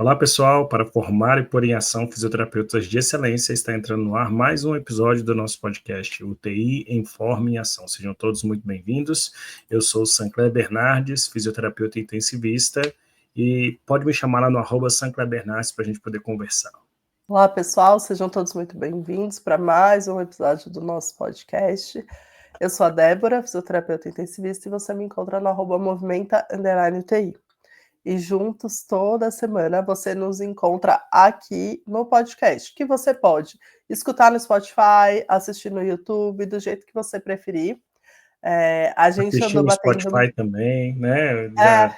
Olá, pessoal. Para formar e pôr em ação fisioterapeutas de excelência, está entrando no ar mais um episódio do nosso podcast, UTI em Forma em Ação. Sejam todos muito bem-vindos. Eu sou o Sancler Bernardes, fisioterapeuta intensivista, e pode me chamar lá no @SanclerBernardes para a gente poder conversar. Olá, pessoal, sejam todos muito bem-vindos para mais um episódio do nosso podcast. Eu sou a Débora, fisioterapeuta intensivista, e você me encontra no @movimenta_UTI. E juntos, toda semana, você nos encontra aqui no podcast, que você pode escutar no Spotify, assistir no YouTube, do jeito que você preferir. A gente Assistir andou no batendo... Spotify também, né? É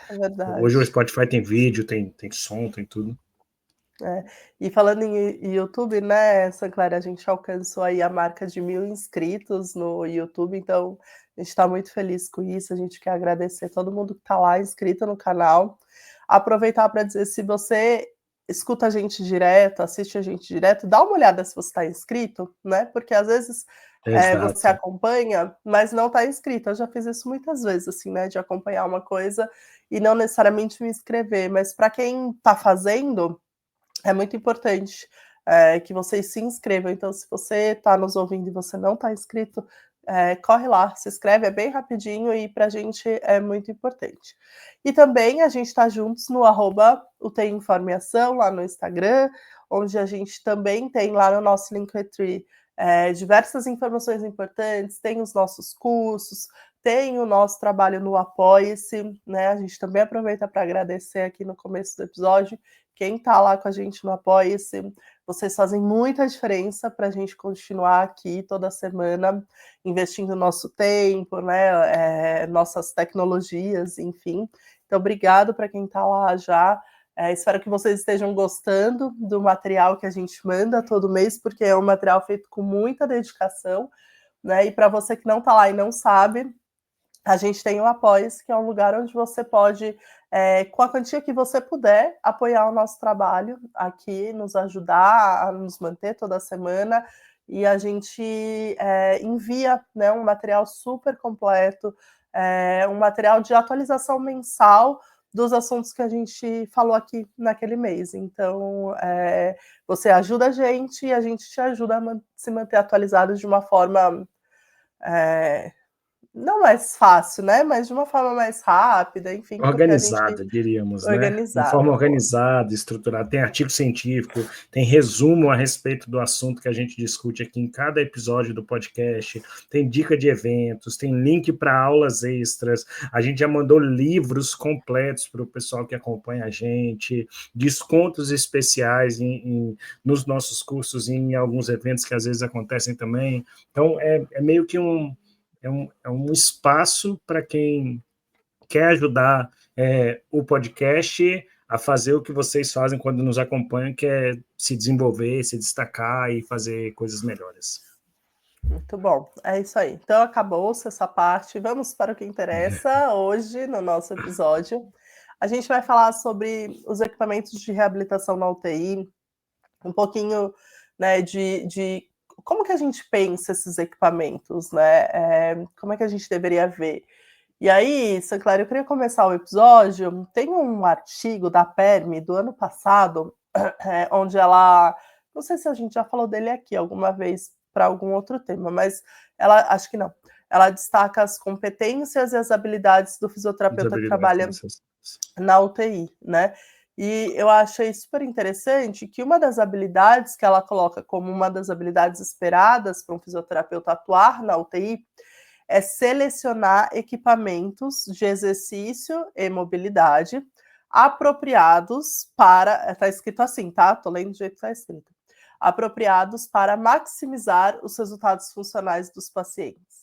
Hoje o verdade. Spotify tem vídeo, tem som, tem tudo. E falando em YouTube, né, Sancler, a gente alcançou aí a marca de 1.000 inscritos no YouTube, então a gente está muito feliz com isso, a gente quer agradecer todo mundo que está lá inscrito no canal. Aproveitar para dizer, se você escuta a gente direto, assiste a gente direto, dá uma olhada se você está inscrito, né, porque às vezes você Exato. acompanha, mas não está inscrito. Eu já fiz isso muitas vezes, assim, né, de acompanhar uma coisa e não necessariamente me inscrever, mas para quem está fazendo... É muito importante que vocês se inscrevam. Então, se você está nos ouvindo e você não está inscrito, corre lá, se inscreve, é bem rapidinho e para a gente é muito importante. E também a gente está juntos no @UTIinformação, lá no Instagram, onde a gente também tem lá no nosso Linktree diversas informações importantes, tem os nossos cursos, tem o nosso trabalho no Apoia-se, né? A gente também aproveita para agradecer aqui no começo do episódio quem está lá com a gente no Apoia-se. Vocês fazem muita diferença para a gente continuar aqui toda semana investindo nosso tempo, né? Nossas tecnologias, enfim. Então, obrigado para quem está lá já. Espero que vocês estejam gostando do material que a gente manda todo mês, porque é um material feito com muita dedicação, né? E para você que não está lá e não sabe, a gente tem o Apoia-se, que é um lugar onde você pode, com a quantia que você puder, apoiar o nosso trabalho aqui, nos ajudar a nos manter toda semana, e a gente envia, né, um material super completo, um material de atualização mensal dos assuntos que a gente falou aqui naquele mês. Então, você ajuda a gente e a gente te ajuda a se manter atualizado de uma forma... não mais fácil, né, mas de uma forma mais rápida, enfim, porque a gente... Organizada, diríamos, né? Uma forma Organizada, boa. organizada, estruturada. Tem artigo científico, tem resumo a respeito do assunto que a gente discute aqui em cada episódio do podcast, tem dica de eventos, tem link para aulas extras. A gente já mandou livros completos para o pessoal que acompanha a gente, descontos especiais nos nossos cursos e em alguns eventos que às vezes acontecem também. Então, é meio que um espaço para quem quer ajudar o podcast a fazer o que vocês fazem quando nos acompanham, que é se desenvolver, se destacar e fazer coisas melhores. Muito bom, é isso aí. Então acabou-se essa parte, vamos para o que interessa hoje no nosso episódio. A gente vai falar sobre os equipamentos de reabilitação na UTI, um pouquinho, né, de como que a gente pensa esses equipamentos, né? Como é que a gente deveria ver? E aí, Sancler, eu queria começar o episódio. Tem um artigo da PERME do ano passado, onde ela... Não sei se a gente já falou dele aqui alguma vez para algum outro tema, mas ela, acho que não. Ela destaca as competências e as habilidades do fisioterapeuta que trabalha na UTI, né? E eu achei super interessante que uma das habilidades que ela coloca como uma das habilidades esperadas para um fisioterapeuta atuar na UTI é selecionar equipamentos de exercício e mobilidade apropriados para... Está escrito assim, tá? Estou lendo do jeito que está escrito. Apropriados para maximizar os resultados funcionais dos pacientes.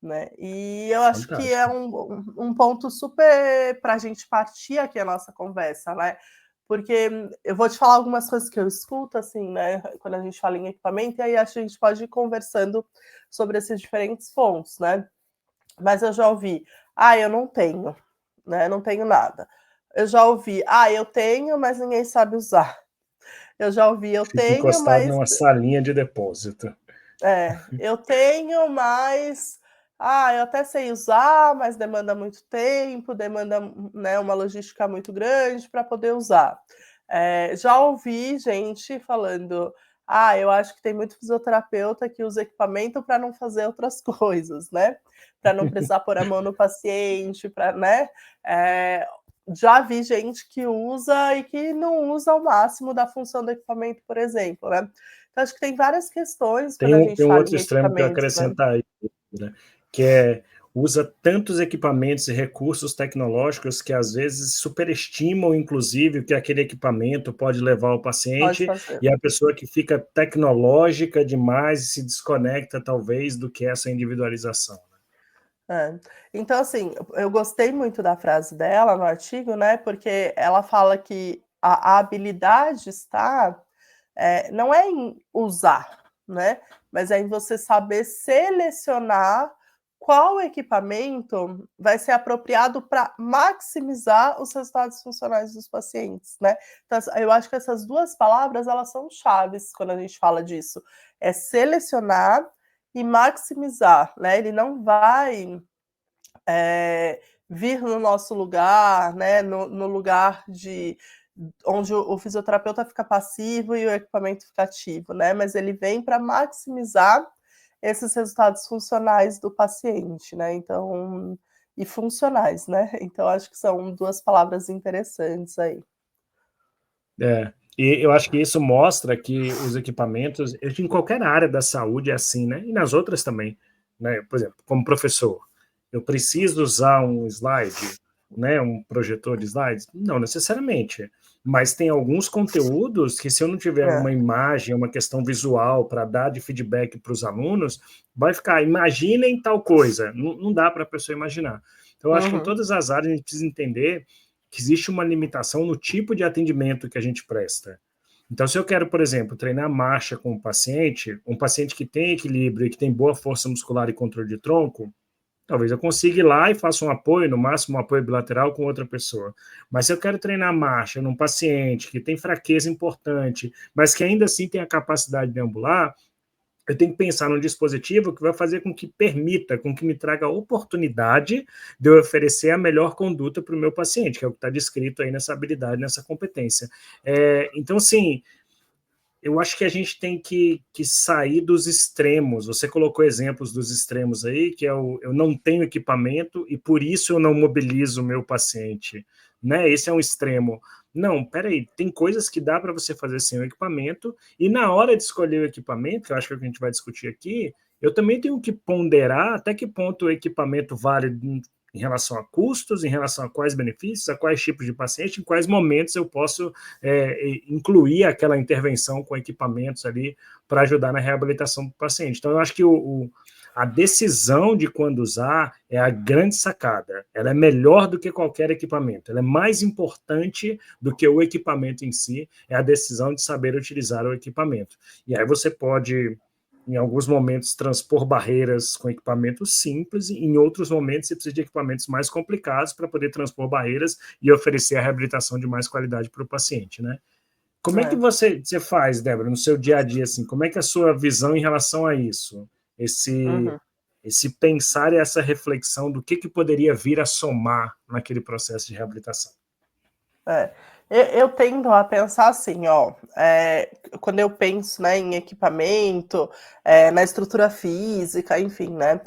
Né? E eu acho que é um ponto super para a gente partir aqui a nossa conversa, né? Porque eu vou te falar algumas coisas que eu escuto, assim, né, quando a gente fala em equipamento, e aí acho que a gente pode ir conversando sobre esses diferentes pontos, né? Mas eu já ouvi, eu não tenho, né? Não tenho nada. Eu já ouvi, eu tenho, mas ninguém sabe usar. Eu já ouvi, eu Fica tenho, encostado mas... numa salinha de depósito. eu tenho, mas... eu até sei usar, mas demanda muito tempo, demanda, né, uma logística muito grande para poder usar. Já ouvi gente falando: "Ah, eu acho que tem muito fisioterapeuta que usa equipamento para não fazer outras coisas, né, para não precisar pôr a mão no paciente, para, né". Já vi gente que usa e que não usa ao máximo da função do equipamento, por exemplo, né. Então acho que tem várias questões quando a Tem gente um fala outro em extremo que eu equipamentos, né. acrescentar aí, né, que é usa tantos equipamentos e recursos tecnológicos que às vezes superestimam, inclusive, o que aquele equipamento pode levar ao Pode paciente, fazer. e a pessoa que fica tecnológica demais e se desconecta, talvez, do que é essa individualização. É. Então, assim, eu gostei muito da frase dela no artigo, né, porque ela fala que a habilidade está, não é em usar, né, mas é em você saber selecionar qual equipamento vai ser apropriado para maximizar os resultados funcionais dos pacientes, né. Então, eu acho que essas 2 palavras, elas são chaves quando a gente fala disso. É selecionar e maximizar, né, ele não vai, vir no nosso lugar, né, no lugar de onde o fisioterapeuta fica passivo e o equipamento fica ativo, né, mas ele vem para maximizar esses resultados funcionais do paciente, né, então e funcionais, né, então acho que são 2 palavras interessantes aí. É, e eu acho que isso mostra que os equipamentos, em qualquer área da saúde é assim, né? E nas outras também, né? Por exemplo, como professor, eu preciso usar um slide, né? Um projetor de slides? Não necessariamente, mas tem alguns conteúdos que se eu não tiver uma É. imagem, uma questão visual para dar de feedback para os alunos, vai ficar, imaginem tal coisa, não dá para a pessoa imaginar. Então, eu acho que em Uhum. todas as áreas a gente precisa entender que existe uma limitação no tipo de atendimento que a gente presta. Então, se eu quero, por exemplo, treinar marcha com um paciente que tem equilíbrio e que tem boa força muscular e controle de tronco, talvez eu consiga ir lá e faça um apoio, no máximo um apoio bilateral com outra pessoa. Mas se eu quero treinar marcha num paciente que tem fraqueza importante, mas que ainda assim tem a capacidade de ambular, eu tenho que pensar num dispositivo que vai fazer com que permita, com que me traga a oportunidade de eu oferecer a melhor conduta para o meu paciente, que é o que está descrito aí nessa habilidade, nessa competência. Então, assim, eu acho que a gente tem que sair dos extremos. Você colocou exemplos dos extremos aí, que é eu não tenho equipamento e por isso eu não mobilizo o meu paciente. Né? Esse é um extremo. Não, peraí, tem coisas que dá para você fazer sem o equipamento, e na hora de escolher o equipamento, que eu acho que é o que a gente vai discutir aqui, eu também tenho que ponderar até que ponto o equipamento vale em relação a custos, em relação a quais benefícios, a quais tipos de paciente, em quais momentos eu posso incluir aquela intervenção com equipamentos ali para ajudar na reabilitação do paciente. Então, eu acho que a decisão de quando usar é a grande sacada. Ela é melhor do que qualquer equipamento. Ela é mais importante do que o equipamento em si, é a decisão de saber utilizar o equipamento. E aí você pode, em alguns momentos, transpor barreiras com equipamentos simples, e em outros momentos você precisa de equipamentos mais complicados para poder transpor barreiras e oferecer a reabilitação de mais qualidade para o paciente, né? Como é que É. você faz, Débora, no seu dia a dia, assim, como é que é a sua visão em relação a isso? Esse, Uhum. esse pensar e essa reflexão do que poderia vir a somar naquele processo de reabilitação. É. Eu tendo a pensar assim, ó, quando eu penso, né, em equipamento, na estrutura física, enfim, né,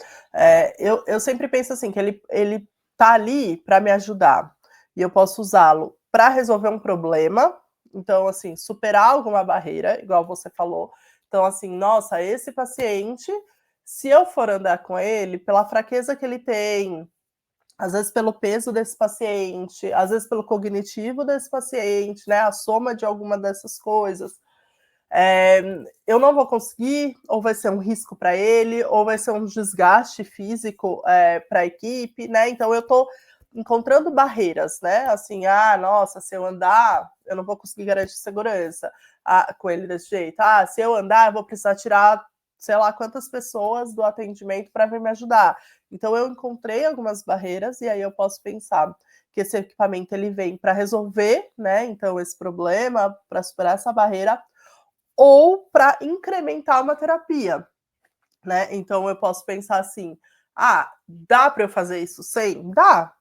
eu sempre penso assim, que ele tá ali para me ajudar, e eu posso usá-lo para resolver um problema, então, assim, superar alguma barreira, igual você falou. Então, assim, nossa, esse paciente, se eu for andar com ele, pela fraqueza que ele tem, às vezes pelo peso desse paciente, às vezes pelo cognitivo desse paciente, né, a soma de alguma dessas coisas, eu não vou conseguir, ou vai ser um risco para ele, ou vai ser um desgaste físico para a equipe, né? Então eu estou encontrando barreiras, né? Assim, nossa, se eu andar, eu não vou conseguir garantir segurança com ele desse jeito. Se eu andar, eu vou precisar tirar sei lá quantas pessoas do atendimento para vir me ajudar. Então eu encontrei algumas barreiras e aí eu posso pensar que esse equipamento ele vem para resolver, né? Então esse problema, para superar essa barreira, ou para incrementar uma terapia, né? Então eu posso pensar assim: dá para eu fazer isso sem? Dá.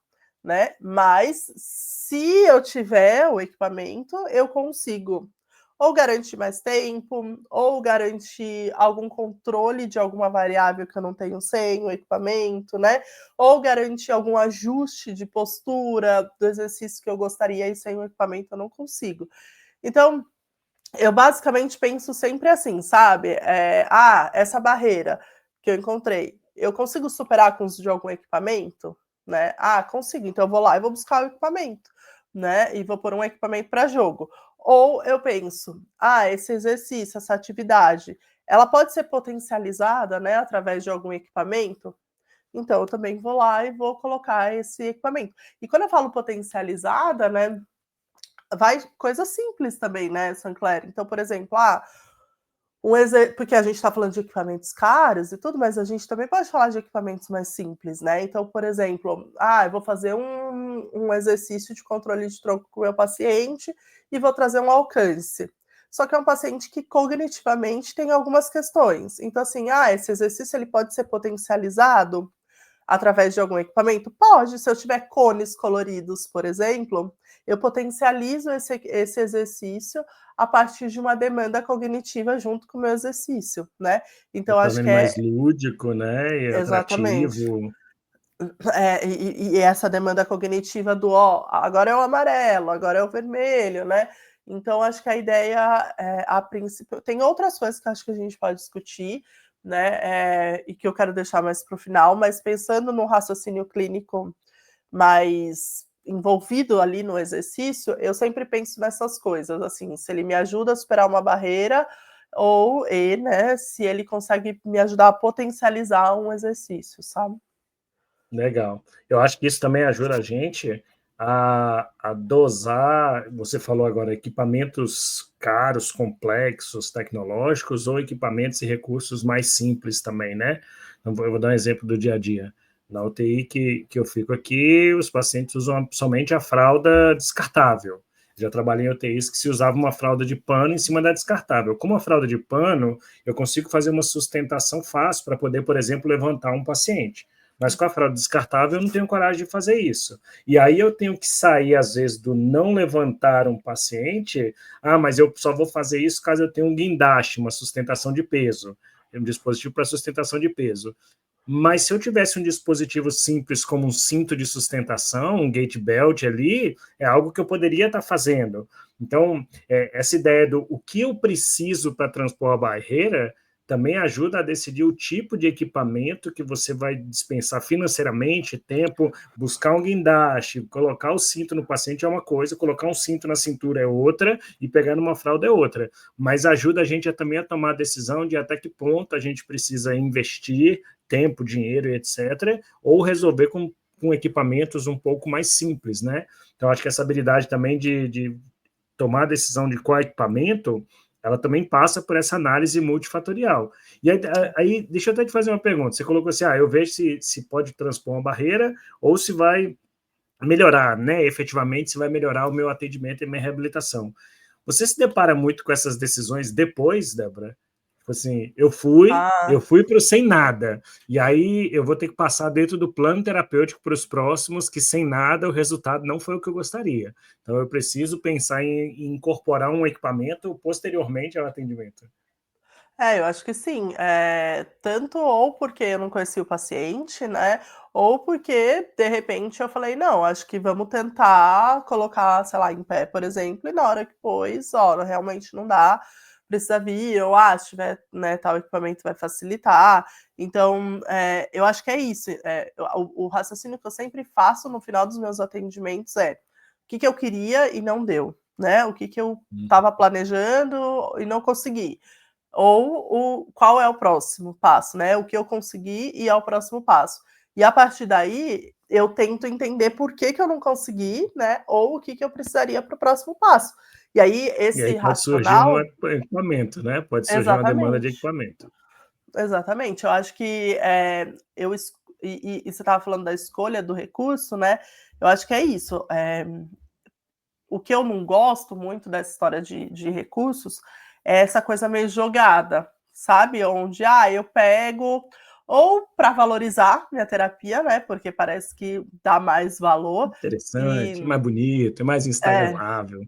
né? Mas se eu tiver o equipamento, eu consigo ou garantir mais tempo, ou garantir algum controle de alguma variável que eu não tenho sem o equipamento, né? Ou garantir algum ajuste de postura do exercício que eu gostaria e sem o equipamento eu não consigo. Então, eu basicamente penso sempre assim, sabe? Essa barreira que eu encontrei, eu consigo superar com o uso de algum equipamento? Né? Consigo, então eu vou lá e vou buscar o equipamento, né? E vou pôr um equipamento para jogo. Ou eu penso, esse exercício, essa atividade, ela pode ser potencializada, né, através de algum equipamento? Então eu também vou lá e vou colocar esse equipamento. E quando eu falo potencializada, né, vai coisa simples também, né, Sancler? Então, por exemplo, porque a gente está falando de equipamentos caros e tudo, mas a gente também pode falar de equipamentos mais simples, né? Então, por exemplo, eu vou fazer um exercício de controle de tronco com o meu paciente e vou trazer um alcance. Só que é um paciente que cognitivamente tem algumas questões. Então, assim, esse exercício ele pode ser potencializado através de algum equipamento? Pode. Se eu tiver cones coloridos, por exemplo, eu potencializo esse exercício a partir de uma demanda cognitiva junto com o meu exercício, né? Então, acho Torna que ele mais lúdico, né? E exatamente. atrativo. E essa demanda cognitiva do agora é o amarelo, agora é o vermelho, né? Então, acho que a ideia, a princípio, tem outras coisas que acho que a gente pode discutir, né? E que eu quero deixar mais para o final, mas pensando no raciocínio clínico mais envolvido ali no exercício, eu sempre penso nessas coisas, assim, se ele me ajuda a superar uma barreira né, se ele consegue me ajudar a potencializar um exercício, sabe? Legal. Eu acho que isso também ajuda a gente a dosar, você falou agora, equipamentos caros, complexos, tecnológicos, ou equipamentos e recursos mais simples também, né? Eu vou dar um exemplo do dia a dia. Na UTI que eu fico aqui, os pacientes usam somente a fralda descartável. Já trabalhei em UTIs que se usava uma fralda de pano em cima da descartável. Com a fralda de pano, eu consigo fazer uma sustentação fácil para poder, por exemplo, levantar um paciente. Mas com a fralda descartável eu não tenho coragem de fazer isso. E aí eu tenho que sair, às vezes, do não levantar um paciente. Mas eu só vou fazer isso caso eu tenha um guindaste, uma sustentação de peso, um dispositivo para sustentação de peso. Mas se eu tivesse um dispositivo simples como um cinto de sustentação, um gate belt ali, é algo que eu poderia estar fazendo. Então, essa ideia do o que eu preciso para transpor a barreira também ajuda a decidir o tipo de equipamento que você vai dispensar financeiramente, tempo, buscar um guindaste, colocar o cinto no paciente é uma coisa, colocar um cinto na cintura é outra e pegar numa fralda é outra. Mas ajuda a gente também a tomar a decisão de até que ponto a gente precisa investir tempo, dinheiro e etc., ou resolver com equipamentos um pouco mais simples, né? Então, acho que essa habilidade também de tomar a decisão de qual equipamento, ela também passa por essa análise multifatorial. E aí deixa eu até te fazer uma pergunta. Você colocou assim, eu vejo se pode transpor uma barreira ou se vai melhorar, né? Efetivamente, se vai melhorar o meu atendimento e minha reabilitação. Você se depara muito com essas decisões depois, Débora? Tipo assim, eu fui para o sem nada, e aí eu vou ter que passar dentro do plano terapêutico para os próximos, que sem nada o resultado não foi o que eu gostaria. Então eu preciso pensar em incorporar um equipamento posteriormente ao atendimento. Eu acho que sim. Tanto ou porque eu não conheci o paciente, né? Ou porque, de repente, eu falei, não, acho que vamos tentar colocar, sei lá, em pé, por exemplo, e na hora que pôs, realmente não dá, precisa vir, ou se tiver, né, tal equipamento vai facilitar. Então, eu acho que é isso. O raciocínio que eu sempre faço no final dos meus atendimentos o que eu queria e não deu, né? O que eu estava planejando e não consegui. Ou qual é o próximo passo, né? O que eu consegui e é o próximo passo. E a partir daí, eu tento entender por que eu não consegui, né? Ou o que eu precisaria para o próximo passo. E aí, E aí esse pode surgir um racional. equipamento, né? Pode surgir uma demanda de Exatamente. equipamento. Exatamente. Eu acho que e você estava falando da escolha do recurso, né? Eu acho que é isso. O que eu não gosto muito dessa história de recursos é essa coisa meio jogada, sabe? Onde eu pego ou para valorizar minha terapia, né? Porque parece que dá mais valor. Interessante, E mais bonito, mais é, instagramável.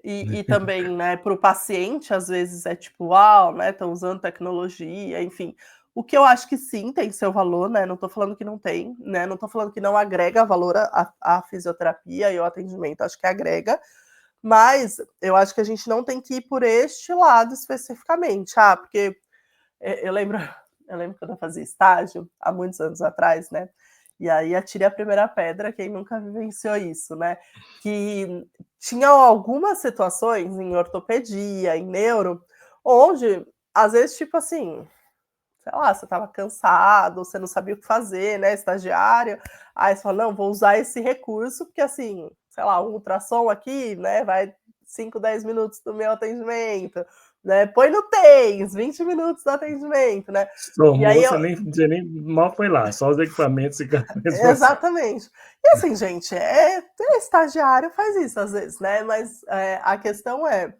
e também, né, para o paciente, às vezes é tipo, uau, né? Estão usando tecnologia, enfim. O que eu acho que sim tem seu valor, né? Não estou falando que não tem, né? Não estou falando que não agrega valor à fisioterapia e ao atendimento, acho que agrega, mas eu acho que a gente não tem que ir por este lado especificamente. Ah, porque eu lembro, eu lembro quando eu fazia estágio, há muitos anos atrás, né? E aí atire a primeira pedra, quem nunca vivenciou isso, né? Que tinha algumas situações em ortopedia, em neuro, onde, às vezes, tipo assim, sei lá, você estava cansado, você não sabia o que fazer, né, estagiário, aí você fala, não, vou usar esse recurso, porque assim, sei lá, um ultrassom aqui, né, vai 5, 10 minutos do meu atendimento, né, põe no TENS, 20 minutos do atendimento, né, e Formou, aí eu, você nem mal foi lá, só os equipamentos e responsável. exatamente. E assim, gente, estagiário faz isso às vezes, né, mas a questão é,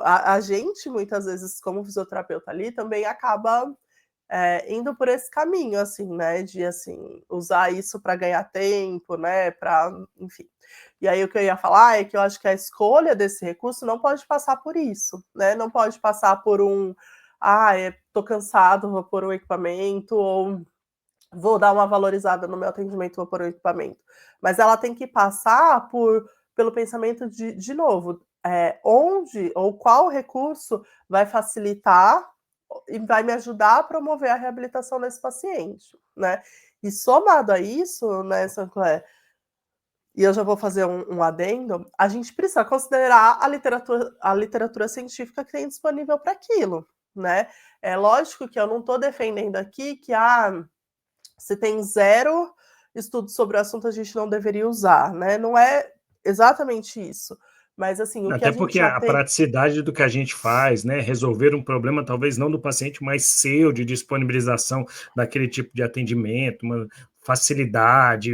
a gente, muitas vezes, como fisioterapeuta ali, também acaba indo por esse caminho, assim, né, de, assim, usar isso para ganhar tempo, né, para, enfim. E aí o que eu ia falar é que eu acho que a escolha desse recurso não pode passar por isso, né, não pode passar por tô cansado, vou pôr um equipamento, ou vou dar uma valorizada no meu atendimento, vou pôr um equipamento. Mas ela tem que passar pelo pensamento de novo, onde ou qual recurso vai facilitar e vai me ajudar a promover a reabilitação desse paciente, né? E somado a isso, né, Sancler, e eu já vou fazer um adendo, a gente precisa considerar a literatura científica que tem disponível para aquilo, né? É lógico que eu não estou defendendo aqui que se tem zero estudos sobre o assunto, a gente não deveria usar, né? Não é exatamente isso. Mas assim, o que a Até gente porque já a tem. praticidade do que a gente faz, né? Resolver um problema, talvez não do paciente, mas seu, de disponibilização daquele tipo de atendimento, uma facilidade,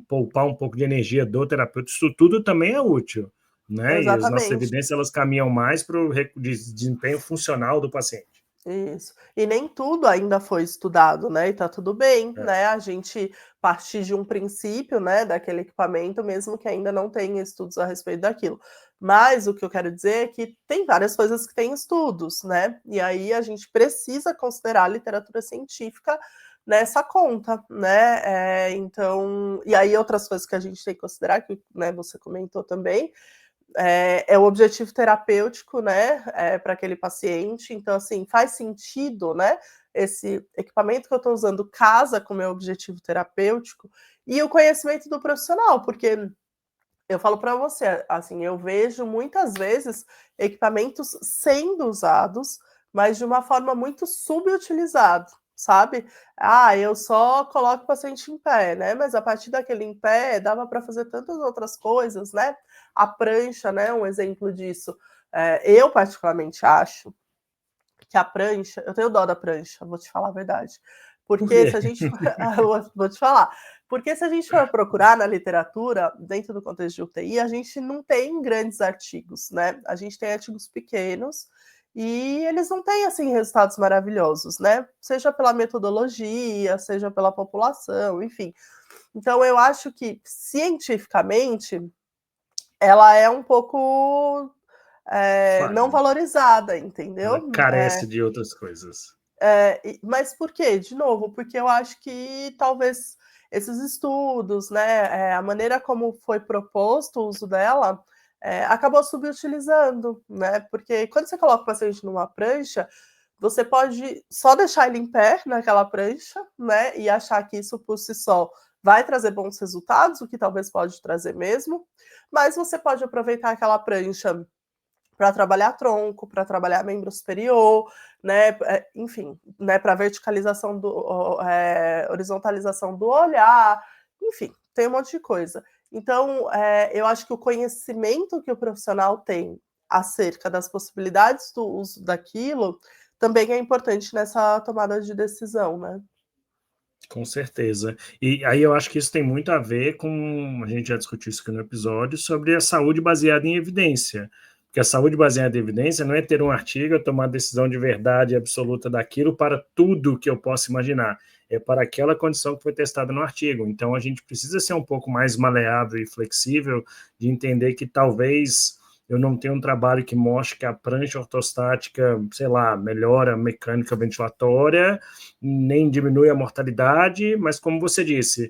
poupar um pouco de energia do terapeuta, isso tudo também é útil, né? E as nossas Exatamente. evidências, elas caminham mais para o desempenho funcional do paciente. Isso. E nem tudo ainda foi estudado, né? E tá tudo bem, É. né? A gente partir de um princípio, né, daquele equipamento, mesmo que ainda não tenha estudos a respeito daquilo. Mas o que eu quero dizer é que tem várias coisas que têm estudos, né? E aí a gente precisa considerar a literatura científica nessa conta, né? Então, e aí outras coisas que a gente tem que considerar, que, né, você comentou também, o objetivo terapêutico, né, para aquele paciente. Então, assim, faz sentido, né, esse equipamento que eu estou usando casa com o meu objetivo terapêutico e o conhecimento do profissional, porque eu falo para você, assim, eu vejo muitas vezes equipamentos sendo usados, mas de uma forma muito subutilizada, sabe? Eu só coloco o paciente em pé, né? Mas a partir daquele em pé dava para fazer tantas outras coisas, né? A prancha, né? Um exemplo disso. Eu particularmente acho que a prancha, eu tenho dó da prancha, vou te falar a verdade. Por Porque quê? se a gente vou te falar, porque se a gente for procurar na literatura, dentro do contexto de UTI, a gente não tem grandes artigos, né? A gente tem artigos pequenos e eles não têm assim resultados maravilhosos, né? Seja pela metodologia, seja pela população, enfim. Então eu acho que cientificamente ela é um pouco não Falha. valorizada, Ela entendeu? carece de outras coisas. Mas por quê? De novo, porque eu acho que talvez esses estudos, né, a maneira como foi proposto o uso dela, acabou subutilizando, né? Porque quando você coloca o paciente numa prancha, você pode só deixar ele em pé naquela prancha, né? E achar que isso por si só vai trazer bons resultados, o que talvez pode trazer mesmo, mas você pode aproveitar aquela prancha para trabalhar tronco, para trabalhar membro superior, né, enfim, né, para verticalização horizontalização do olhar, enfim, tem um monte de coisa. Então, eu acho que o conhecimento que o profissional tem acerca das possibilidades do uso daquilo também é importante nessa tomada de decisão, né? Com certeza. E aí eu acho que isso tem muito a ver com, a gente já discutiu isso aqui no episódio, sobre a saúde baseada em evidência. Porque a saúde baseada em evidência não é ter um artigo, é tomar decisão de verdade absoluta daquilo para tudo que eu possa imaginar. É para aquela condição que foi testada no artigo. Então, a gente precisa ser um pouco mais maleável e flexível de entender que talvez eu não tenha um trabalho que mostre que a prancha ortostática, sei lá, melhora a mecânica ventilatória, nem diminui a mortalidade, mas como você disse,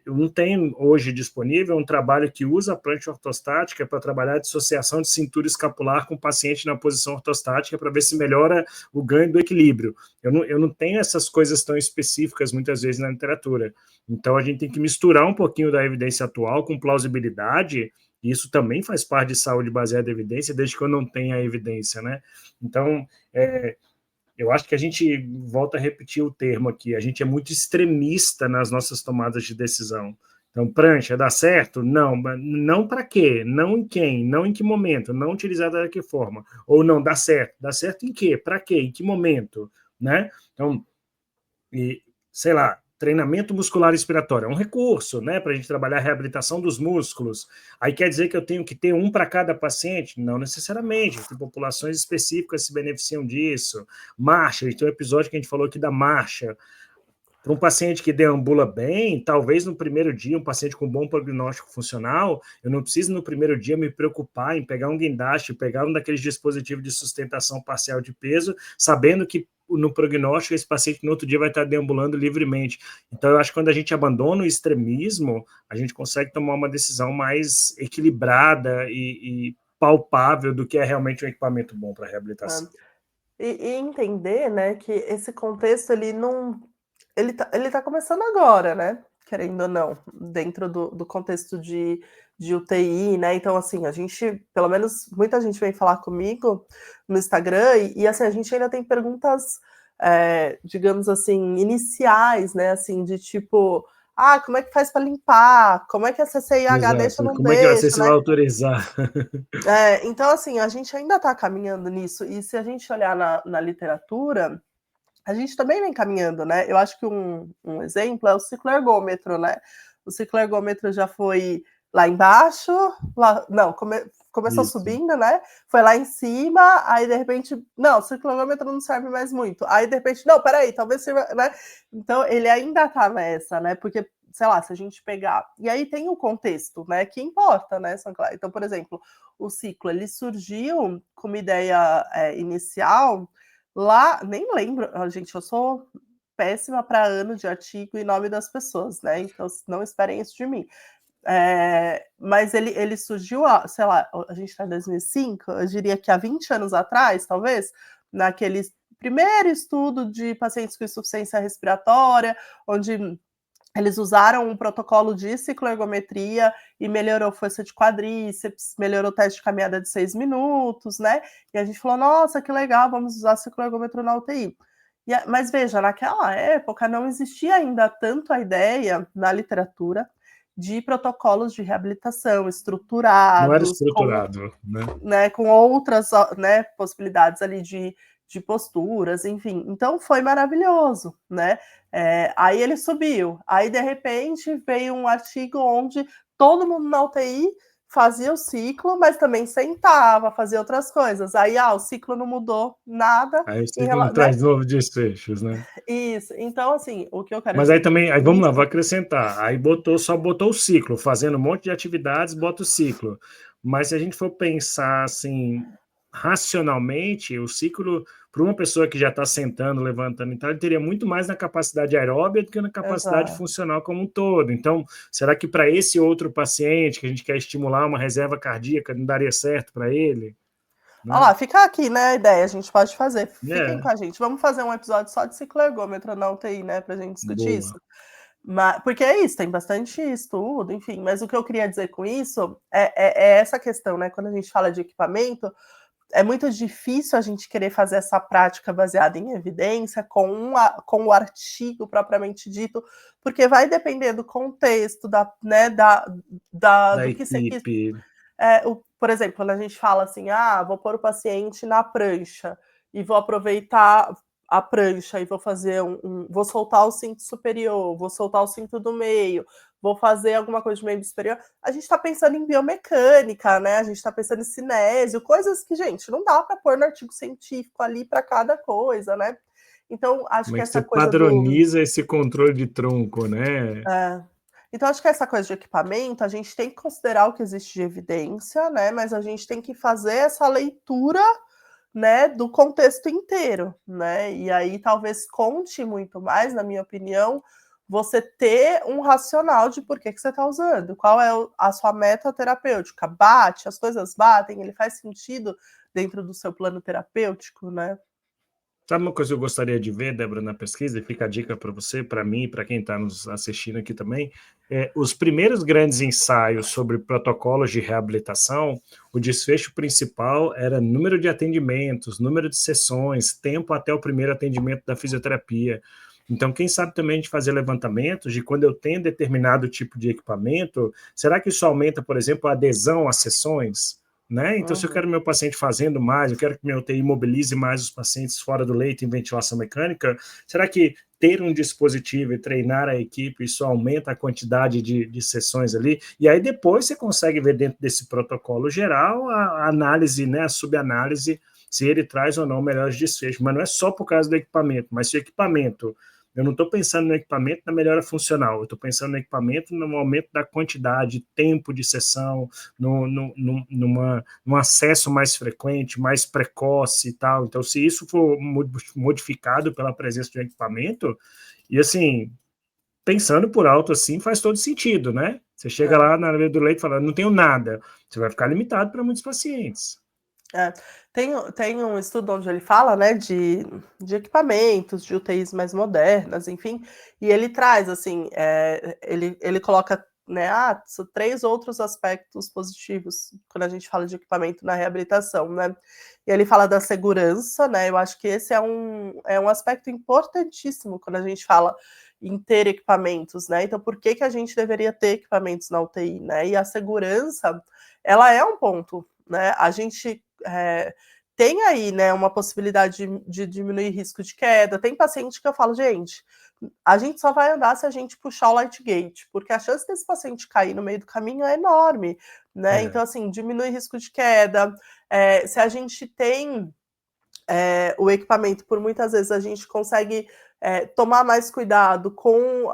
não tem hoje disponível um trabalho que usa a prancha ortostática para trabalhar a dissociação de cintura escapular com o paciente na posição ortostática para ver se melhora o ganho do equilíbrio. Eu não tenho essas coisas tão específicas muitas vezes na literatura. Então a gente tem que misturar um pouquinho da evidência atual com plausibilidade, e isso também faz parte de saúde baseada em evidência, desde que eu não tenha evidência, né? Então, eu acho que a gente, volta a repetir o termo aqui, a gente é muito extremista nas nossas tomadas de decisão. Então, prancha, dá certo? Não. Não para quê? Não em quem? Não em que momento? Não utilizada de que forma? Ou não, dá certo? Dá certo em quê? Para quê? Em que momento? Né? Então, sei lá, treinamento muscular respiratório é um recurso, né, para a gente trabalhar a reabilitação dos músculos. Aí quer dizer que eu tenho que ter um para cada paciente? Não necessariamente, tem populações específicas que se beneficiam disso. Marcha, a gente tem um episódio que a gente falou aqui da marcha. Para um paciente que deambula bem, talvez no primeiro dia, um paciente com bom prognóstico funcional, eu não preciso no primeiro dia me preocupar em pegar um guindaste, pegar um daqueles dispositivos de sustentação parcial de peso, sabendo que no prognóstico esse paciente no outro dia vai estar deambulando livremente. Então eu acho que quando a gente abandona o extremismo, a gente consegue tomar uma decisão mais equilibrada e palpável do que é realmente um equipamento bom para reabilitação. E entender, né, que esse contexto ele não ele tá começando agora, né, querendo ou não, dentro do contexto de UTI, né, então, assim, a gente, pelo menos muita gente vem falar comigo no Instagram e assim, a gente ainda tem perguntas, digamos assim, iniciais, né, assim, de tipo: "Ah, como é que faz para limpar? Como é que é CCIH deixa ou Exato. não Como é que deixa?", você vai né. autorizar? Então, assim, a gente ainda está caminhando nisso, e se a gente olhar na literatura, a gente também vem caminhando, né? Eu acho que um exemplo é o cicloergômetro, né? O cicloergômetro já foi lá embaixo, não, começou Isso. subindo, né? Foi lá em cima, aí de repente, não, o cicloergômetro não serve mais muito. Aí de repente, não, peraí, talvez sirva, né? Então ele ainda tá nessa, né? Porque, sei lá, se a gente pegar. E aí tem o contexto, né? Que importa, né, Sancler? Então, por exemplo, o ciclo ele surgiu com uma ideia inicial. Lá, nem lembro, gente, eu sou péssima para ano de artigo e nome das pessoas, né? Então, não esperem isso de mim. Mas ele surgiu, sei lá, a gente está em 2005, eu diria que há 20 anos atrás, talvez, naquele primeiro estudo de pacientes com insuficiência respiratória, onde eles usaram um protocolo de cicloergometria e melhorou força de quadríceps, melhorou o teste de caminhada de 6 minutos, né? E a gente falou, nossa, que legal, vamos usar cicloergômetro na UTI. Mas veja, naquela época não existia ainda tanto a ideia na literatura de protocolos de reabilitação Não era estruturados, estruturado, né? com outras, né, possibilidades ali de posturas, enfim. Então foi maravilhoso, né? Aí ele subiu. Aí, de repente, veio um artigo onde todo mundo na UTI fazia o ciclo, mas também sentava, fazia outras coisas. Aí, o ciclo não mudou nada. Aí o ciclo não traz novos desfechos, né? Isso. Então, assim, o que eu quero Mas aí dizer também, aí com vamos lá, isso. vou acrescentar. Aí só botou o ciclo, fazendo um monte de atividades, bota o ciclo. Mas se a gente for pensar assim, racionalmente, o ciclo, para uma pessoa que já está sentando, levantando e tal, ele teria muito mais na capacidade aeróbica do que na capacidade Exato. funcional como um todo. Então, será que para esse outro paciente que a gente quer estimular uma reserva cardíaca, não daria certo para ele? Olha Né? lá, fica aqui, né, a ideia, a gente pode fazer. Fiquem É, com a gente. Vamos fazer um episódio só de cicloergômetro na UTI, né, pra gente discutir isso? boa. Porque é isso, tem bastante estudo, enfim, mas o que eu queria dizer com isso é essa questão, né? Quando a gente fala de equipamento, é muito difícil a gente querer fazer essa prática baseada em evidência com o artigo propriamente dito, porque vai depender do contexto, né, Da do que você quis. equipe. Por exemplo, quando a gente fala assim, vou pôr o paciente na prancha e vou aproveitar a prancha e vou fazer vou soltar o cinto superior, vou soltar o cinto do meio, vou fazer alguma coisa de membro superior, a gente está pensando em biomecânica, né? A gente está pensando em cinésio, coisas que, gente, não dá para pôr no artigo científico ali para cada coisa, né? Então, acho Como que é que você essa coisa do... padroniza esse controle de tronco, né? Então, acho que essa coisa de equipamento, a gente tem que considerar o que existe de evidência, né? Mas a gente tem que fazer essa leitura, né, do contexto inteiro, né? E aí talvez conte muito mais, na minha opinião, você ter um racional de por que você está usando, qual é a sua meta terapêutica, bate, as coisas batem, ele faz sentido dentro do seu plano terapêutico, né? Sabe uma coisa que eu gostaria de ver, Débora, na pesquisa, e fica a dica para você, para mim, para quem está nos assistindo aqui também, os primeiros grandes ensaios sobre protocolos de reabilitação, o desfecho principal era número de atendimentos, número de sessões, tempo até o primeiro atendimento da fisioterapia. Então, quem sabe também de fazer levantamentos de quando eu tenho determinado tipo de equipamento, será que isso aumenta, por exemplo, a adesão às sessões? Né? Então, se eu quero meu paciente fazendo mais, eu quero que meu UTI imobilize mais os pacientes fora do leito em ventilação mecânica, será que ter um dispositivo e treinar a equipe, isso aumenta a quantidade de sessões ali? E aí depois você consegue ver dentro desse protocolo geral a análise, né, a subanálise, se ele traz ou não melhores desfechos. Mas não é só por causa do equipamento, mas se o equipamento... Eu não estou pensando no equipamento na melhora funcional, eu estou pensando no equipamento no aumento da quantidade, tempo de sessão, num acesso mais frequente, mais precoce e tal. Então, se isso for modificado pela presença de um equipamento, e assim, pensando por alto assim, faz todo sentido, né? Você chega lá na beira do leito e fala, não tenho nada, você vai ficar limitado para muitos pacientes. Tem um estudo onde ele fala, né, de equipamentos, de UTIs mais modernas, enfim, e ele traz, assim, ele coloca, né, são 3 outros aspectos positivos quando a gente fala de equipamento na reabilitação, né? E ele fala da segurança, né? Eu acho que esse é um aspecto importantíssimo quando a gente fala em ter equipamentos, né? Então, por que a gente deveria ter equipamentos na UTI, né? E a segurança, ela é um ponto, né? A gente tem aí, né, uma possibilidade de diminuir risco de queda. Tem paciente que eu falo, gente, a gente só vai andar se a gente puxar o light gate, porque a chance desse paciente cair no meio do caminho é enorme, né? Então, assim, diminui risco de queda. Se a gente tem o equipamento, por muitas vezes a gente consegue tomar mais cuidado com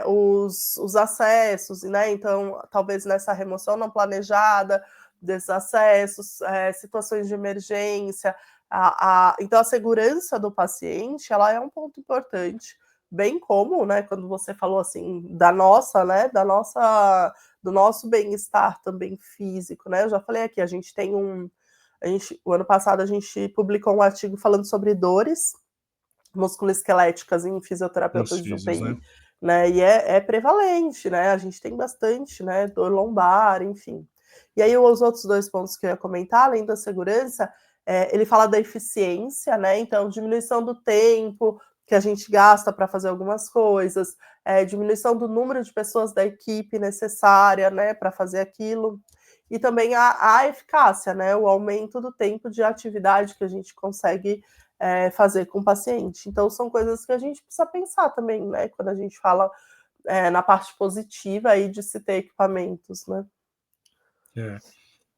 os acessos, né? Então, talvez nessa remoção não planejada desses acessos, situações de emergência. Então, a segurança do paciente, ela é um ponto importante, bem como, né, quando você falou assim, do nosso bem-estar também físico, né? Eu já falei aqui, a gente tem o ano passado a gente publicou um artigo falando sobre dores musculoesqueléticas em fisioterapeutas de UTI, né? E é prevalente, né? A gente tem bastante, né? Dor lombar, enfim. E aí os outros 2 pontos que eu ia comentar, além da segurança, ele fala da eficiência, né? Então, diminuição do tempo que a gente gasta para fazer algumas coisas, diminuição do número de pessoas da equipe necessária, né, para fazer aquilo. E também a eficácia, né? O aumento do tempo de atividade que a gente consegue fazer com o paciente. Então, são coisas que a gente precisa pensar também, né? Quando a gente fala na parte positiva aí de se ter equipamentos, né?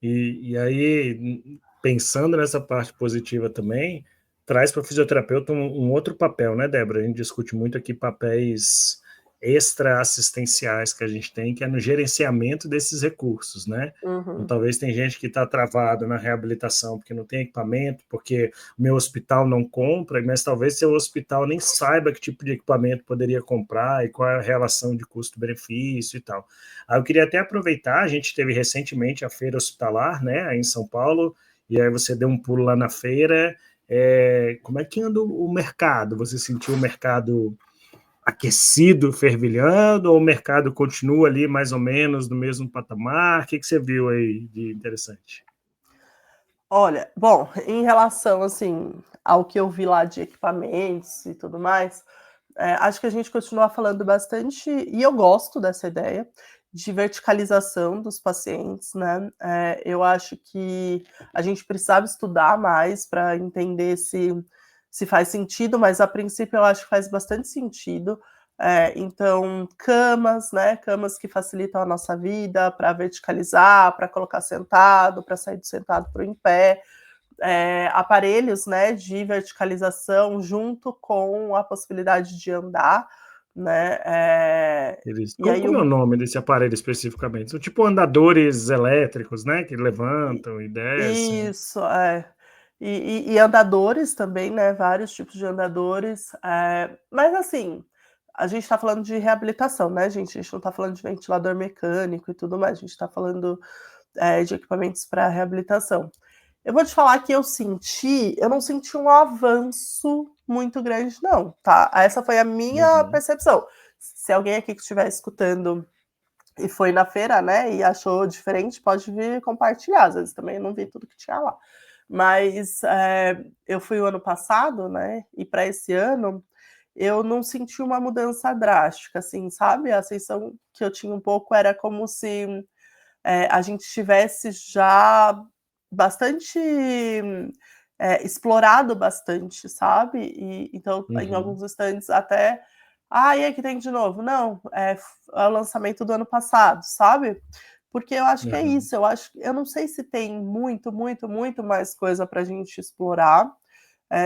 E aí, pensando nessa parte positiva também, traz para o fisioterapeuta um outro papel, né, Débora? A gente discute muito aqui papéis extra-assistenciais que a gente tem, que é no gerenciamento desses recursos, né? Então, talvez tem gente que está travado na reabilitação porque não tem equipamento, porque o meu hospital não compra, mas talvez seu hospital nem saiba que tipo de equipamento poderia comprar e qual é a relação de custo-benefício e tal. Aí eu queria até aproveitar, a gente teve recentemente a feira hospitalar, né, aí em São Paulo, e aí você deu um pulo lá na feira. Como é que anda o mercado? Você sentiu o mercado aquecido, fervilhando, ou o mercado continua ali mais ou menos no mesmo patamar? O que você viu aí de interessante? Olha, bom, em relação, assim, ao que eu vi lá de equipamentos e tudo mais, acho que a gente continua falando bastante, e eu gosto dessa ideia, de verticalização dos pacientes, né? Eu acho que a gente precisava estudar mais para entender se faz sentido, mas a princípio eu acho que faz bastante sentido Então, camas, né? Camas que facilitam a nossa vida para verticalizar, para colocar sentado, para sair do sentado para o em pé. Aparelhos, né, de verticalização junto com a possibilidade de andar, né? E aí Como é o nome desse aparelho especificamente? São tipo andadores elétricos, né? Que levantam e descem. Isso, é. E andadores também, né? Vários tipos de andadores. Mas assim, a gente está falando de reabilitação, né, gente? A gente não está falando de ventilador mecânico e tudo mais, a gente está falando de equipamentos para reabilitação. Eu vou te falar que eu não senti um avanço muito grande, não, tá? Essa foi a minha percepção. Se alguém aqui que estiver escutando e foi na feira, né, e achou diferente, pode vir compartilhar. Às vezes também eu não vi tudo que tinha lá. Mas eu fui o ano passado, né, e para esse ano eu não senti uma mudança drástica, assim, sabe? A sensação que eu tinha um pouco era como se a gente tivesse já bastante explorado bastante, sabe? E então, em alguns stands até, e aí que tem de novo? Não, é o lançamento do ano passado, sabe? Porque eu acho que é isso, eu não sei se tem muito, muito, muito mais coisa para a gente explorar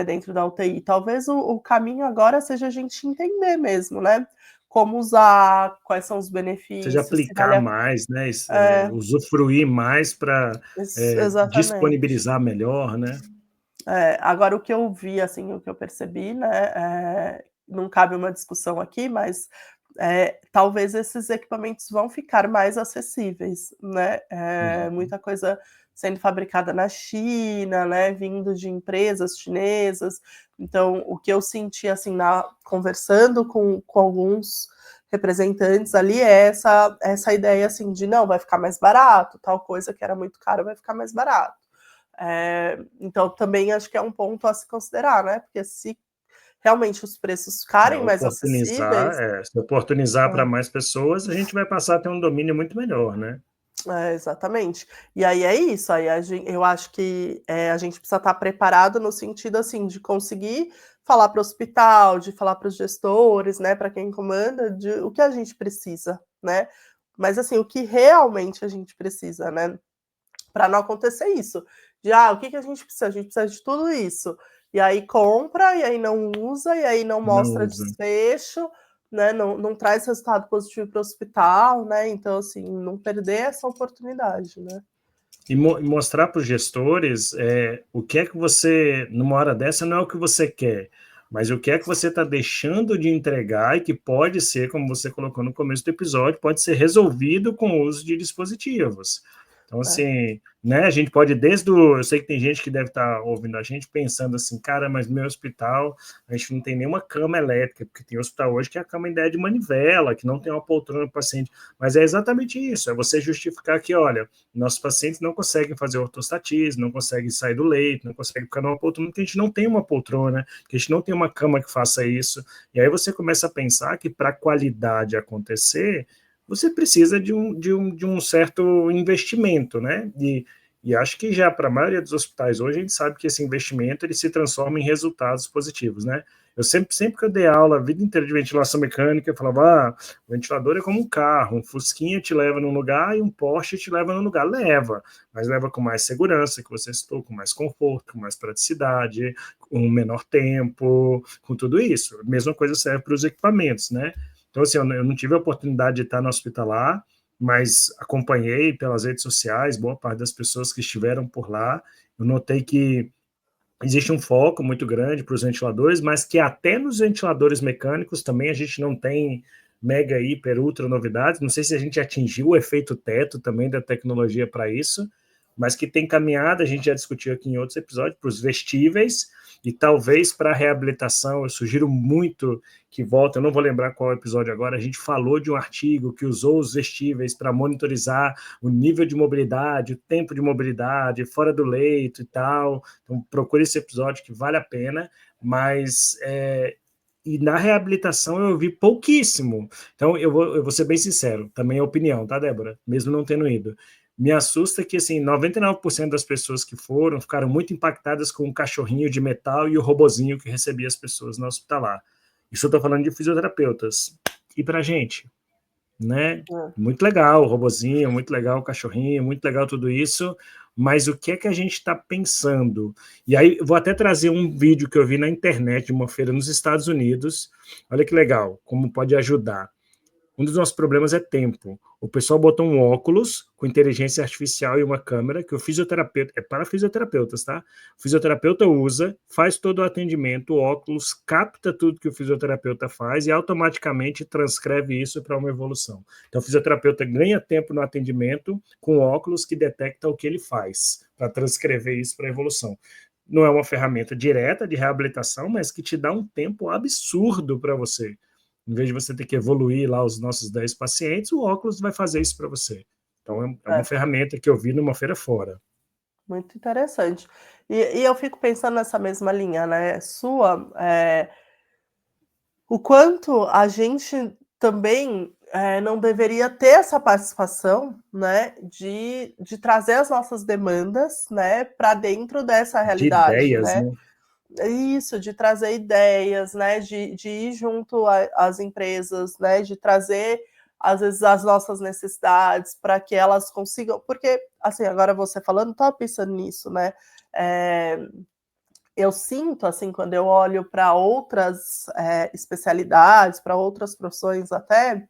dentro da UTI. Talvez o caminho agora seja a gente entender mesmo, né? Como usar, quais são os Seja benefícios, se vale aplicar a mais, né? Usufruir mais para exatamente. disponibilizar melhor, né? Agora o que eu vi, assim, o que eu percebi, né, não cabe uma discussão aqui, mas talvez esses equipamentos vão ficar mais acessíveis, né? Muita coisa sendo fabricada na China, né, vindo de empresas chinesas. Então, o que eu senti, assim, conversando com alguns representantes ali é essa ideia, assim, de não, vai ficar mais barato, tal coisa que era muito caro vai ficar mais barato. Então, também acho que é um ponto a se considerar, né? Porque se realmente os preços ficarem mais acessíveis. Se oportunizar para mais pessoas, a gente vai passar a ter um domínio muito melhor, né? Exatamente. E aí é isso, aí eu acho que a gente precisa estar preparado no sentido assim de conseguir falar para o hospital, de falar para os gestores, né, para quem comanda, de o que a gente precisa, né? Mas assim, o que realmente a gente precisa, né? Para não acontecer isso. O que a gente precisa? A gente precisa de tudo isso. E aí compra, e aí não usa, e aí não Não mostra usa. desfecho, né? Não traz resultado positivo para o hospital, né? Então, assim, não perder essa oportunidade, né? E mostrar para os gestores o que é que você, numa hora dessa, não é o que você quer, mas o que é que você está deixando de entregar e que pode ser, como você colocou no começo do episódio, pode ser resolvido com o uso de dispositivos. Então, assim, né, a gente pode eu sei que tem gente que deve estar ouvindo a gente pensando assim, cara, mas meu hospital, a gente não tem nenhuma cama elétrica, porque tem hospital hoje que a cama ainda é de manivela, que não tem uma poltrona para o paciente, mas é exatamente isso, é você justificar que, olha, nossos pacientes não conseguem fazer ortostatismo, não conseguem sair do leito, não conseguem ficar numa poltrona, porque a gente não tem uma poltrona, que a gente não tem uma cama que faça isso, e aí você começa a pensar que para a qualidade acontecer, você precisa de um certo investimento, né? E acho que já para a maioria dos hospitais hoje a gente sabe que esse investimento ele se transforma em resultados positivos, né? Eu sempre que eu dei aula a vida inteira de ventilação mecânica, eu falava, o ventilador é como um carro, um Fusquinha te leva num lugar e um Porsche te leva num lugar. Leva, mas leva com mais segurança, que você citou, com mais conforto, com mais praticidade, com menor tempo, com tudo isso. A mesma coisa serve para os equipamentos, né? Então, assim, eu não tive a oportunidade de estar no hospitalar, mas acompanhei pelas redes sociais boa parte das pessoas que estiveram por lá. Eu notei que existe um foco muito grande para os ventiladores, mas que até nos ventiladores mecânicos também a gente não tem mega, hiper, ultra novidades. Não sei se a gente atingiu o efeito teto também da tecnologia para isso, mas que tem caminhada, a gente já discutiu aqui em outros episódios, para os vestíveis e talvez para a reabilitação. Eu sugiro muito que volte, eu não vou lembrar qual episódio agora, a gente falou de um artigo que usou os vestíveis para monitorizar o nível de mobilidade, o tempo de mobilidade, fora do leito e tal. Então, procure esse episódio que vale a pena, mas e na reabilitação eu vi pouquíssimo. Então, eu vou ser bem sincero, também é opinião, tá, Débora? Mesmo não tendo ido. Me assusta que, assim, 99% das pessoas que foram ficaram muito impactadas com o cachorrinho de metal e o robozinho que recebia as pessoas no hospitalar. Isso eu estou falando de fisioterapeutas. E para a gente, né? É. Muito legal o robozinho, muito legal o cachorrinho, muito legal tudo isso, mas o que é que a gente está pensando? E aí, vou até trazer um vídeo que eu vi na internet de uma feira nos Estados Unidos. Olha que legal, como pode ajudar. Um dos nossos problemas é tempo. O pessoal botou um óculos com inteligência artificial e uma câmera que o fisioterapeuta, é para fisioterapeutas, tá? O fisioterapeuta usa, faz todo o atendimento, o óculos capta tudo que o fisioterapeuta faz e automaticamente transcreve isso para uma evolução. Então, o fisioterapeuta ganha tempo no atendimento com óculos que detecta o que ele faz, para transcrever isso para a evolução. Não é uma ferramenta direta de reabilitação, mas que te dá um tempo absurdo para você. Em vez de você ter que evoluir lá os nossos 10 pacientes, o óculos vai fazer isso para você. Então, é uma ferramenta que eu vi numa feira fora. Muito interessante. E eu fico pensando nessa mesma linha, né, sua, o quanto a gente também, não deveria ter essa participação, né, de trazer as nossas demandas, né, para dentro dessa De realidade, ideias, né. né? Isso, de trazer ideias, né, de ir junto às empresas, né, de trazer, às vezes, as nossas necessidades para que elas consigam porque, assim, agora você falando, estava pensando nisso, né, eh, eu sinto, assim, quando eu olho para outras, especialidades, para outras profissões até,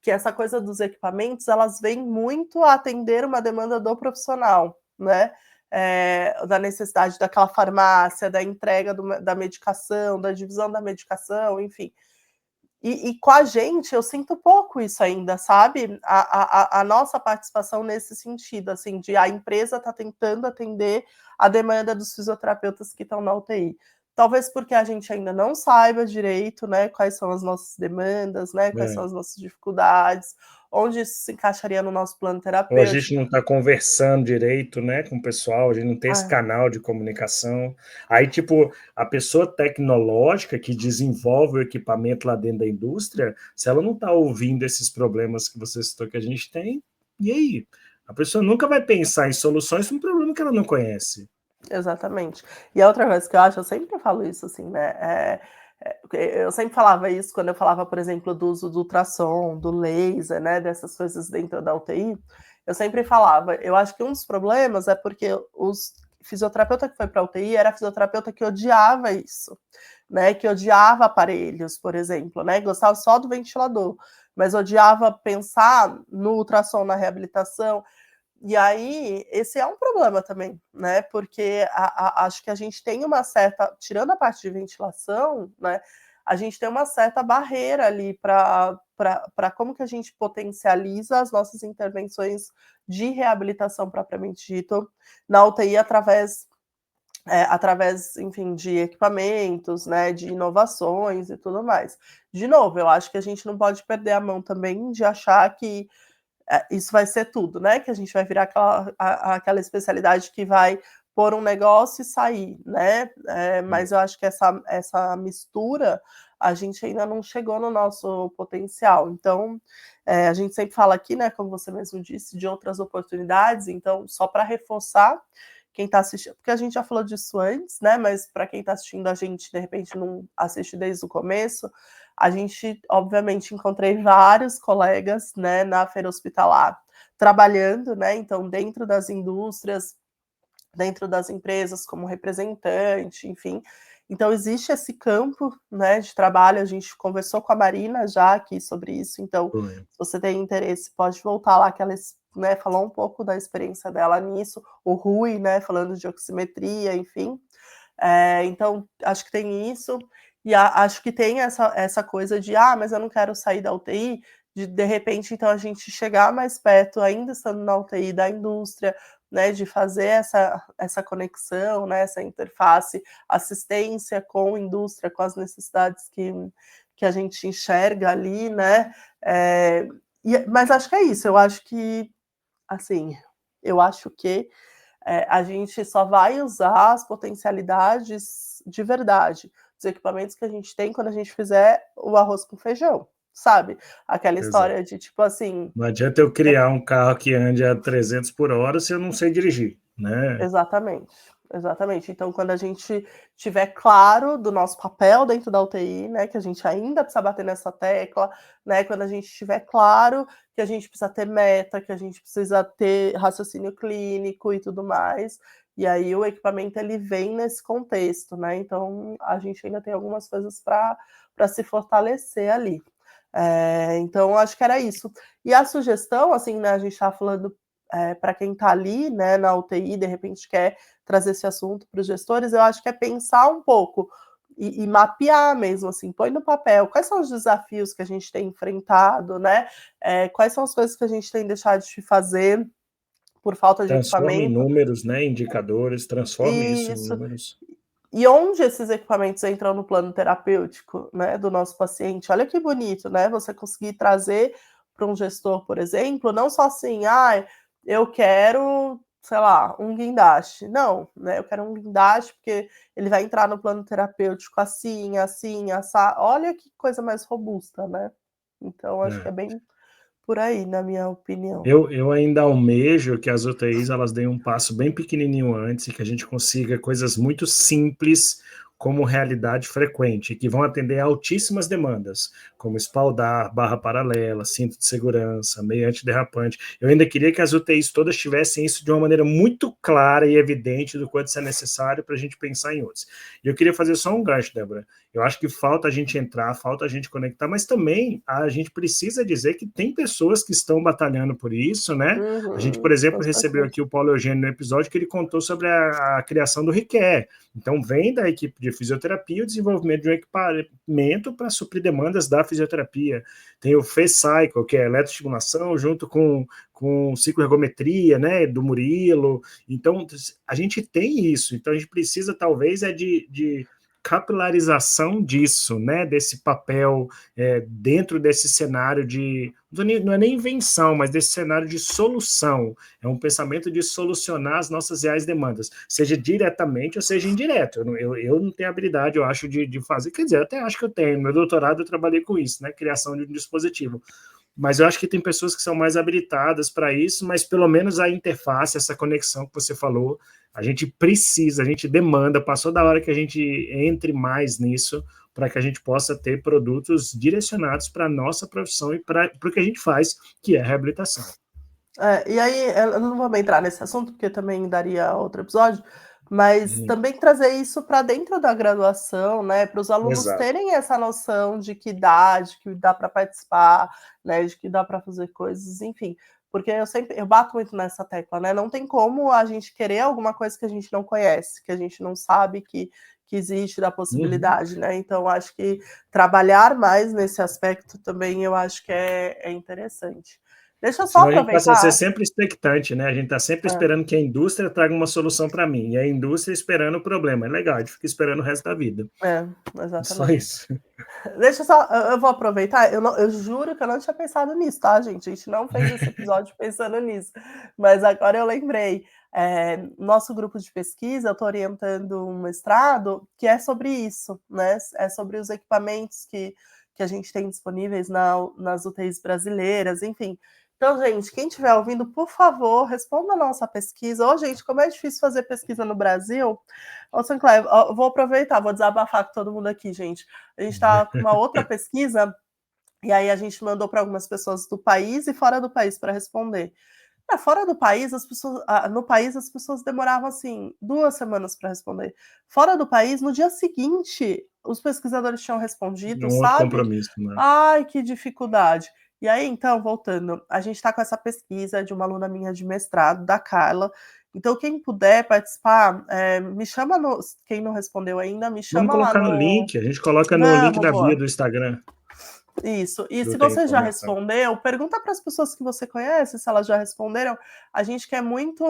que essa coisa dos equipamentos, elas vêm muito a atender uma demanda do profissional, né, da necessidade daquela farmácia, da entrega da medicação, da divisão da medicação, enfim. E com a gente eu sinto pouco isso ainda, sabe, a nossa participação nesse sentido, assim, de a empresa tá tentando atender a demanda dos fisioterapeutas que estão na UTI. Talvez porque a gente ainda não saiba direito, né, quais são as nossas demandas, né, quais são É. as nossas dificuldades, onde isso se encaixaria no nosso plano Ou a gente terapêutico. não está conversando direito, né, com o pessoal, a gente não tem esse Ah, canal de comunicação. Aí, tipo, a pessoa tecnológica que desenvolve o equipamento lá dentro da indústria, se ela não está ouvindo esses problemas que você citou que a gente tem, e aí? A pessoa nunca vai pensar em soluções para um problema que ela não conhece. exatamente. E a outra coisa que eu acho, eu sempre falo isso, assim, né, eu sempre falava isso quando eu falava, por exemplo, do uso do ultrassom, do laser, né, dessas coisas dentro da UTI, eu sempre falava, eu acho que um dos problemas é porque os fisioterapeuta que foi para a UTI era fisioterapeuta que odiava isso, né, que odiava aparelhos, por exemplo, né, gostava só do ventilador, mas odiava pensar no ultrassom na reabilitação. E aí, esse é um problema também, né, porque acho que a gente tem uma certa tirando a parte de ventilação, né, a gente tem uma certa barreira ali para como que a gente potencializa as nossas intervenções de reabilitação propriamente dito, na UTI através, enfim, de equipamentos, né, de inovações e tudo mais. De novo, eu acho que a gente não pode perder a mão também de achar que isso vai ser tudo, né? Que a gente vai virar aquela especialidade que vai pôr um negócio e sair, né? Mas eu acho que essa mistura a gente ainda não chegou no nosso potencial. Então, a gente sempre fala aqui, né? Como você mesmo disse, de outras oportunidades. Então, só para reforçar quem está assistindo, porque a gente já falou disso antes, né? Mas para quem está assistindo a gente, de repente, não assiste desde o começo, a gente, obviamente, encontrei vários colegas, né, na feira hospitalar, trabalhando, né, então dentro das indústrias, dentro das empresas como representante, enfim. Então existe esse campo, né, de trabalho, a gente conversou com a Marina já aqui sobre isso, então Foi. se você tem interesse pode voltar lá que ela, né, falou um pouco da experiência dela nisso, o Rui, né, falando de oximetria, enfim. Então, acho que tem isso, e acho que tem essa coisa de, mas eu não quero sair da UTI, de repente, então, a gente chegar mais perto, ainda estando na UTI, da indústria, né, de fazer essa conexão, né, essa interface, assistência com a indústria, com as necessidades que a gente enxerga ali, né, mas acho que é isso, eu acho que, assim, eu acho que a gente só vai usar as potencialidades de verdade, os equipamentos que a gente tem quando a gente fizer o arroz com feijão, sabe? Aquela Exato. história de tipo assim. Não adianta eu criar um carro que ande a 300 por hora se eu não sei dirigir, né? Exatamente. Exatamente. Então, quando a gente tiver claro do nosso papel dentro da UTI, né, que a gente ainda precisa bater nessa tecla, né, quando a gente tiver claro que a gente precisa ter meta, que a gente precisa ter raciocínio clínico e tudo mais, e aí o equipamento ele vem nesse contexto, né? Então, a gente ainda tem algumas coisas para se fortalecer ali. Então, acho que era isso. E a sugestão, assim, né, a gente estava falando para quem está ali, né, na UTI, de repente quer trazer esse assunto para os gestores, eu acho que é pensar um pouco e mapear mesmo, assim, põe no papel quais são os desafios que a gente tem enfrentado, né? Quais são as coisas que a gente tem deixado de fazer por falta de Transforma em equipamento. números, né? Indicadores, transforme isso em Isso. números. E onde esses equipamentos entram no plano terapêutico, né, do nosso paciente? Olha que bonito, né? Você conseguir trazer para um gestor, por exemplo, não só assim, eu quero, sei lá, um guindaste. Não, né? Eu quero um guindaste porque ele vai entrar no plano terapêutico assim, assim, assar. Olha que coisa mais robusta, né? Então, acho que é bem por aí, na minha opinião. Eu ainda almejo que as UTIs elas deem um passo bem pequenininho antes e que a gente consiga coisas muito simples como realidade frequente, que vão atender a altíssimas demandas, como espaldar, barra paralela, cinto de segurança, meio antiderrapante. Eu ainda queria que as UTIs todas tivessem isso de uma maneira muito clara e evidente do quanto isso é necessário para a gente pensar em outros. E eu queria fazer só um gancho, Débora. Eu acho que falta a gente entrar, falta a gente conectar, mas também a gente precisa dizer que tem pessoas que estão batalhando por isso, né? A gente, por Com exemplo, recebeu certeza. aqui o Paulo Eugênio no episódio que ele contou sobre a criação do Requer. Então, vem da equipe de fisioterapia o desenvolvimento de um equipamento para suprir demandas da fisioterapia. Tem o FECycle, que é eletroestimulação, junto com cicloergometria, né, do Murilo. Então, a gente tem isso. Então, a gente precisa, talvez, de capilarização disso, né, desse papel dentro desse cenário não é nem invenção, mas desse cenário de solução. É um pensamento de solucionar as nossas reais demandas, seja diretamente ou seja indireto. Eu não tenho habilidade, eu acho, de fazer, quer dizer, eu até acho que eu tenho. No meu doutorado eu trabalhei com isso, né, criação de um dispositivo. Mas eu acho que tem pessoas que são mais habilitadas para isso, mas pelo menos a interface, essa conexão que você falou, a gente precisa, a gente demanda, passou da hora que a gente entre mais nisso, para que a gente possa ter produtos direcionados para a nossa profissão e para o que a gente faz, que é a reabilitação. E aí, eu não vou entrar nesse assunto, porque também daria outro episódio, mas também trazer isso para dentro da graduação, né, para os alunos Exato. terem essa noção de que dá para participar, né, de que dá para fazer coisas, enfim, porque eu bato muito nessa tecla, né, não tem como a gente querer alguma coisa que a gente não conhece, que a gente não sabe que existe da possibilidade, né, então acho que trabalhar mais nesse aspecto também eu acho que é interessante. Deixa eu só Senão a gente passa a ser aproveitar. sempre expectante, né? A gente está sempre esperando que a indústria traga uma solução para mim, e a indústria esperando o problema. É legal, a gente fica esperando o resto da vida. Só Exatamente. isso. Deixa eu só, eu vou aproveitar, eu juro que eu não tinha pensado nisso, tá, gente? A gente não fez esse episódio pensando nisso, mas agora eu lembrei. Nosso grupo de pesquisa, eu estou orientando um mestrado que é sobre isso, né? É sobre os equipamentos que a gente tem disponíveis nas UTIs brasileiras, enfim. Então, gente, quem estiver ouvindo, por favor, responda a nossa pesquisa. Gente, como é difícil fazer pesquisa no Brasil. Sinclair, vou aproveitar, vou desabafar com todo mundo aqui, gente. A gente está com uma outra pesquisa, e aí a gente mandou para algumas pessoas do país e fora do país para responder. Fora do país, no país as pessoas demoravam assim 2 semanas para responder. Fora do país, no dia seguinte, os pesquisadores tinham respondido, Um outro sabe? compromisso, né? Ai, que dificuldade. E aí, então, voltando, a gente está com essa pesquisa de uma aluna minha de mestrado, da Carla. Então, quem puder participar, me chama no. Quem não respondeu ainda, me Vamos chama lá colocar no no. link, a gente coloca no link Vamos, da bio boa. do Instagram Isso. E do se Tem você já Informação. respondeu, pergunta para as pessoas que você conhece se elas já responderam. A gente quer muito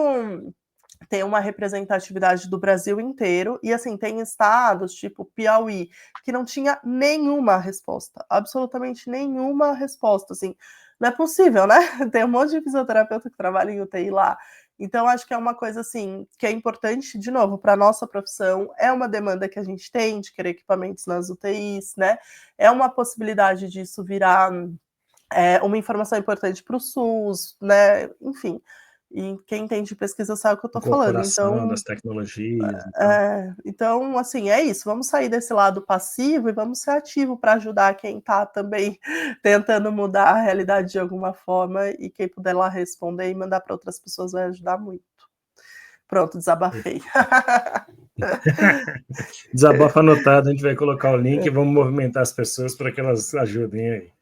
ter uma representatividade do Brasil inteiro. E assim, tem estados, tipo Piauí, que não tinha nenhuma resposta, absolutamente nenhuma resposta. Assim, não é possível, né? Tem um monte de fisioterapeuta que trabalha em UTI lá. Então, acho que é uma coisa assim que é importante, de novo, para a nossa profissão, é uma demanda que a gente tem de querer equipamentos nas UTIs, né? É uma possibilidade disso virar uma informação importante para o SUS, né? Enfim. E quem entende de pesquisa sabe o que eu estou falando. Incorporação Então, das tecnologias e tal. então, assim, é isso. Vamos sair desse lado passivo e vamos ser ativo para ajudar quem está também tentando mudar a realidade de alguma forma, e quem puder lá responder e mandar para outras pessoas vai ajudar muito. Pronto, desabafei. Desabafo anotado, a gente vai colocar o link e vamos movimentar as pessoas para que elas ajudem aí.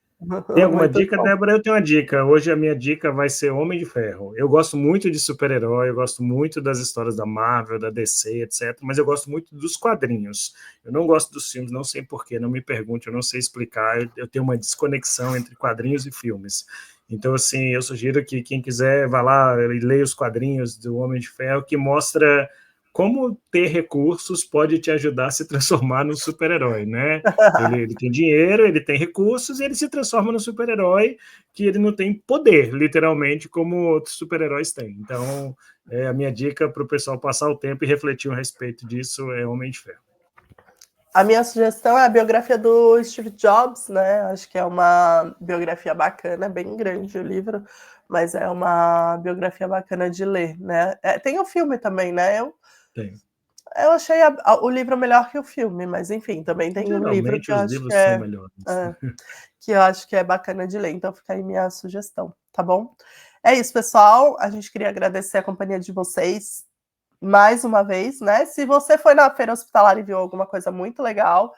Tem alguma Muito dica, bom. Débora? Eu tenho uma dica. Hoje a minha dica vai ser Homem de Ferro. Eu gosto muito de super-herói, eu gosto muito das histórias da Marvel, da DC, etc. Mas eu gosto muito dos quadrinhos. Eu não gosto dos filmes, não sei porquê, não me pergunte, eu não sei explicar. Eu tenho uma desconexão entre quadrinhos e filmes. Então, assim, eu sugiro que quem quiser vá lá e leia os quadrinhos do Homem de Ferro, que mostra como ter recursos pode te ajudar a se transformar num super-herói, né? Ele tem dinheiro, ele tem recursos e ele se transforma num super-herói que ele não tem poder, literalmente, como outros super-heróis têm. Então, a minha dica para o pessoal passar o tempo e refletir a respeito disso é Homem de Ferro. A minha sugestão é a biografia do Steve Jobs, né? Acho que é uma biografia bacana, bem grande o livro, mas é uma biografia bacana de ler, né? Tem o filme também, né? Eu achei o livro melhor que o filme, mas enfim, também tem um livro que eu os acho livros são melhores. Que eu acho que é bacana de ler, então fica aí minha sugestão, tá bom? É isso, pessoal. A gente queria agradecer a companhia de vocês mais uma vez, né? Se você foi na Feira Hospitalar e viu alguma coisa muito legal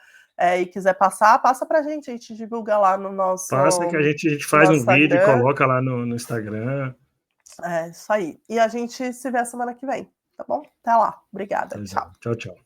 e quiser passar, passa pra gente, a gente divulga lá no nosso Passa que a gente faz um vídeo e coloca lá no Instagram. É isso aí. E a gente se vê a semana que vem, tá bom? Até lá. Obrigada. Tchau. Tchau, tchau.